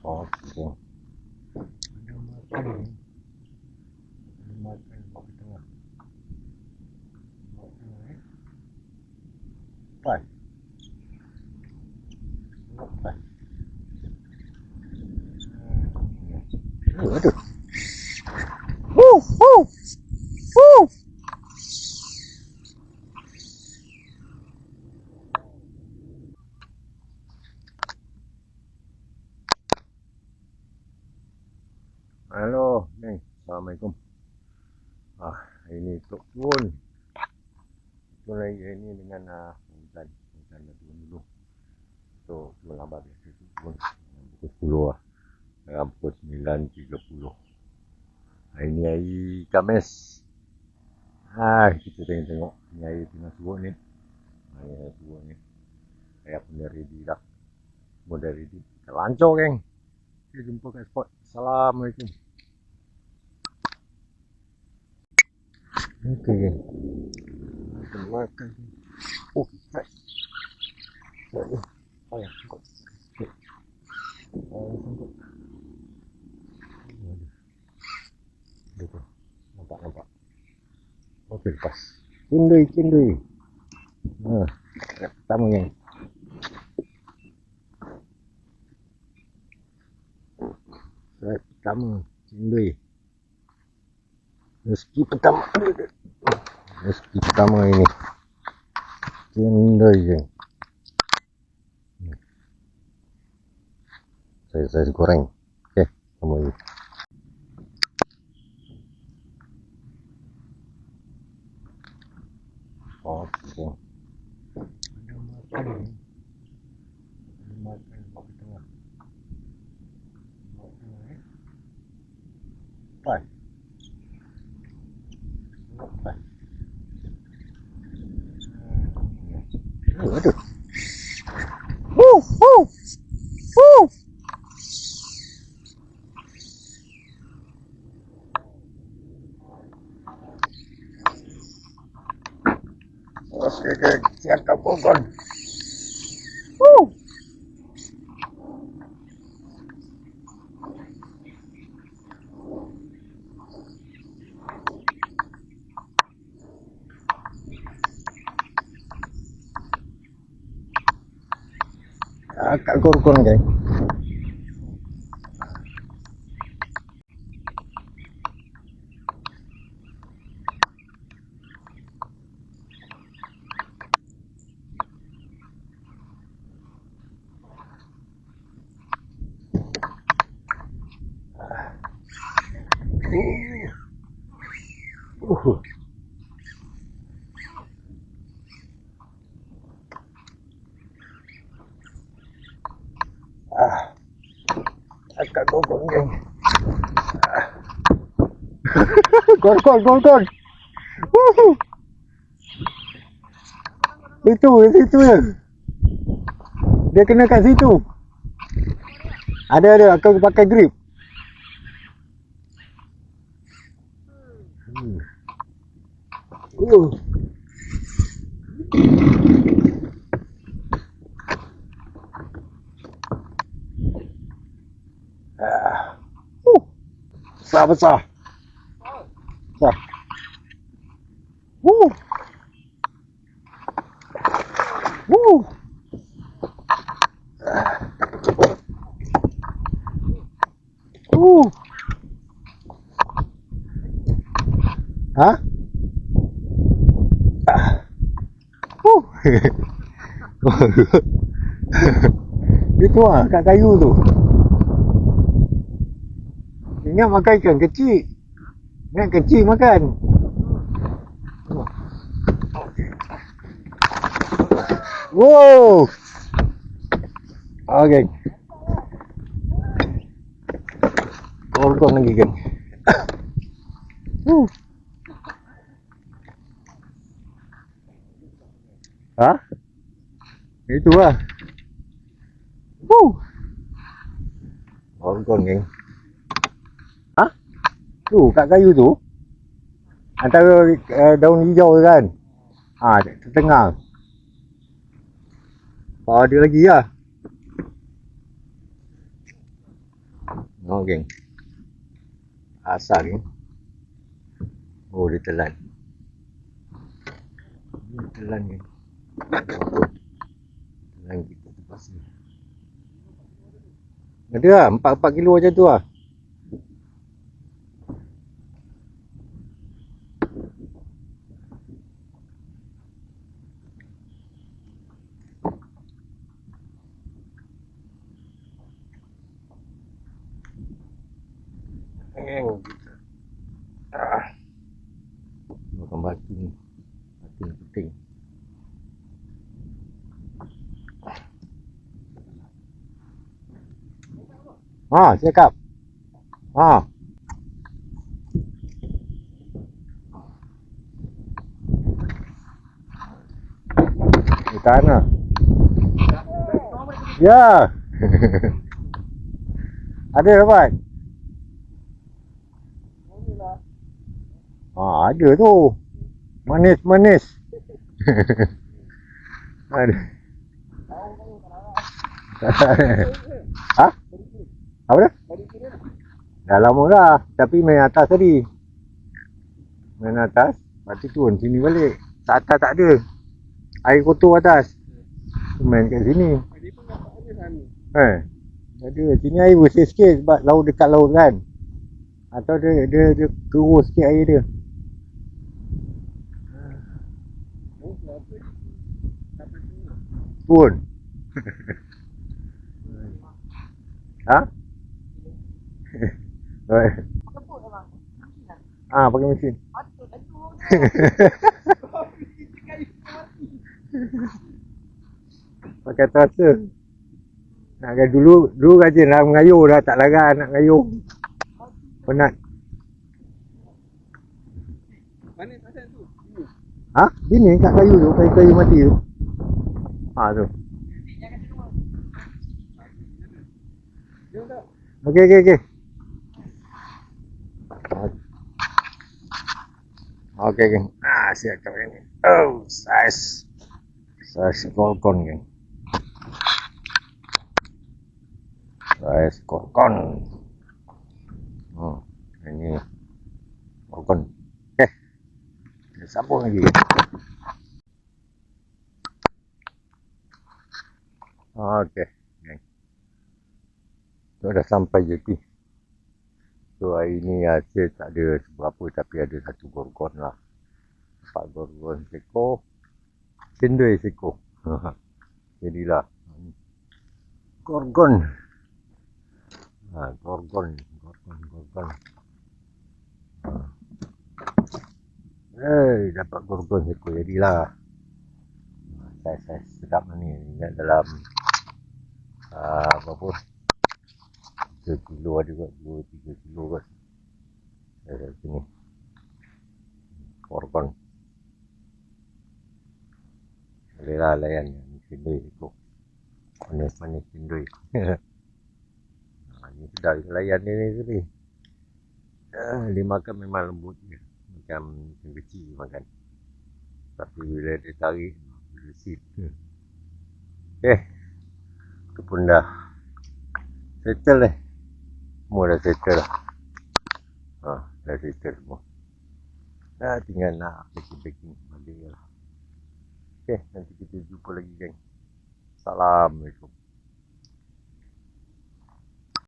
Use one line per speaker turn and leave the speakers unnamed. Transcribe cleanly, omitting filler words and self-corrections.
Okey. Ada makan ni. Makan bawah tengah. Bawah tengah Lepas. Lepas. Aduh. Woo! Woo! Woo! Halo, Neng. Assalamualaikum. Ini turun. Turun lagi ini dengan hujan. Hujan dah turun dulu. So, turun lambat biasa turun. Pukul 10 lah. Dalam pukul 9.30. Hari ni hari Khamis. Kita tengok ni hari tengah turun ni. Hari turun ni. Saya pun dah ready dah. Semua dah ready. Kita lancar, geng. Kita jumpa kat spot. Assalamualaikum. Okey, geng. Kita makan. Oh, hai. Ayah, sangkut. Sangkut. Dia tu. Nampak. Okey, lepas. Cindui. Pertama, geng. Pertama, cindui. Rezeki pertama ini. Cindui, geng. Saya goreng. Okey, sama ini. Okey. Ada makan ni. Makan bawah tengah. Bawah tengah Lepas. Lepas. Aduh. Woo! Woo! Woo! Okey, siap pokok. Woo! Kat korkon, geng. Kat korkon, geng. Korkon. Itu ya. Dia kena kat situ. Ada. Aku pakai grip. Besar. Woo! Hah? Itu kat kayu tu. Ingat makan ikan kecil. Ingat kecil makan. Wow. Okey. Korkon lagi, geng. Hah? Itu lah. Korkon, geng. Hah? Tu kat kayu tu. Antara daun hijau kan. Tengah. Ada lagi lah. Oh, geng. Asal geng. Oh, dia telan. Dia telan geng. Telan kita terpaksa. Ada lah, 4 kilo macam tu lah. Makan batu ni. Batu ni penting. Cakap. Tahan lah. Ya. Ada dapat? Ada tu. Manis. Ada. Apa dah? Dah lama dah. Tapi main atas tadi. Main atas. Lepas tu turun sini balik. Atas tak ada. Air kotor atas. Main kat sini. Ada. Sini air bersih sikit sebab laut dekat laut kan. Atau dia kerus sikit air dia. Pun. Pakai mesin. Pakai tractor. Dulu rajin lah mengayuh, dah tak larat nak ngayuh. Penat. Mana pasal tu? Sini kat kayu tu, kayu mati tu. Tu. Okey. Okey, geng. Siap kau ni. Saiz gorgon, geng. Saiz gorgon. Ini gorgon. Dia sambung lagi. Okey, geng. Tu dah sampai JP. So hari ni hasil tak ada seberapa, tapi ada satu gorgon lah. 4 gorgon sekor, cendui sekor. Jadilah gorgon. Gorgon. Dapat gorgon sekor, jadilah. Saiz sedap ni. Ingat dalam berapa? 3 kilo ada kot, 2-3 kilo kot. Dari sini. Gorgon. Boleh lah layan cendui ikut. Manis cendui. Ni sedap layan ni tadi. Dia makan memang lembut je. Macam kecil makan. Tapi bila dia tarik, bersih. Itu pun dah settle semua dah settle lah. Dah settle semua. Dah tinggal nak packing balik lah. Nanti kita jumpa lagi, geng. Assalamualaikum.